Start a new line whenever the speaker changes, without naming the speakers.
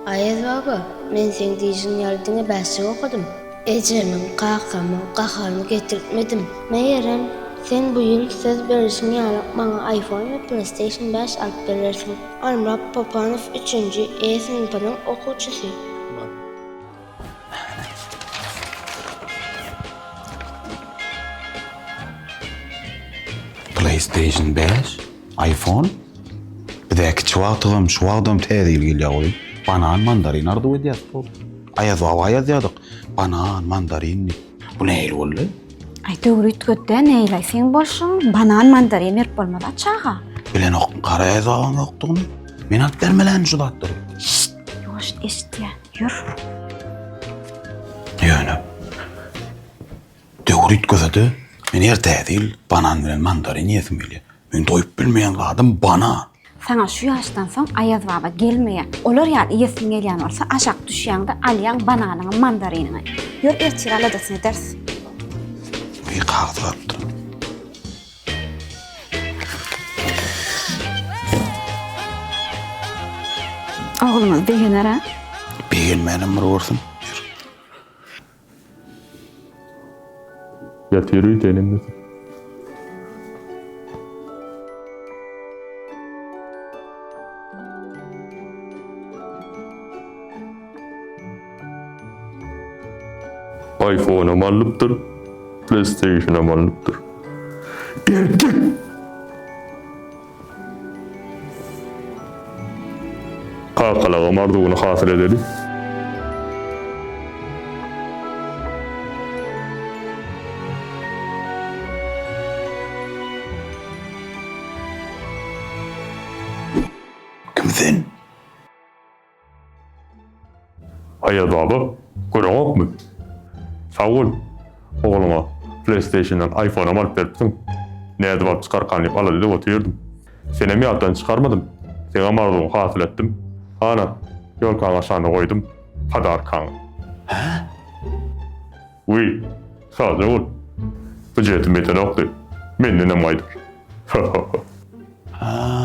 Ayaz baba, men sen diýişiň ýerdiňe bäşik okudum. Ejerimin qakamı, qaharını getirtmedim. Meýerem, sen bu ýyl söz berişiň ýaly maňa iPhone we PlayStation 5 alyp berersiň. Armap Popanow 3-nji E sinipynyň okuwçysy.
PlayStation 5, iPhone. Bir de çuvaltığım tedil geliyor. Banan mandarin ardı ediyat bu. Ayaz hava yazıyorduk. Banan mandarin. Bu ne el oldu?
Ay döwrit götde neýläsiň boşuň? Banan mandarin berip bolmada çağa.
Bilen okun kara ayaz havan oktuğunu. Men at dermelen şu dattır.
Yoş eşitýär. Ýür.
Yani. Döwrit gözüdü. Men yer tedil banan bilen mandarin yesim geliyor. Men doýup bilmeýän adam banan.
Sana şu yaştan soň Ayaz baba gelmeýär. Olar ýaly ýesin gelýän bolsa aşak düşýäňde alýan bananyny mandarinini. Ýür ertir aladasyny ders.
Bir kağıt attı.
Oğlumuz degener ha?
Beğenmenim mi olsun?
Yatırı denimiz. iPhone'a mallıptır, PlayStation'a mallıptır. Erkek! Kakalağa marduğunu hasıl edelim.
Kimsin?
Ayaz baba, görüňok mu? Sağ ol. Oğluma PlayStation'dan iPhone'a malıp beripsiň. Näde bap çykarkan diýip alady dep otyrdım. Seni miýatdan çykarmadym. Seňe mardugyny hasyl etdim. Ana, ýolkaň aşagyna goýdum. Padarkaň.
Ha?
Uy, sağ ol. Bu jetim eten okdy. Menden amaýdyr.
Ha.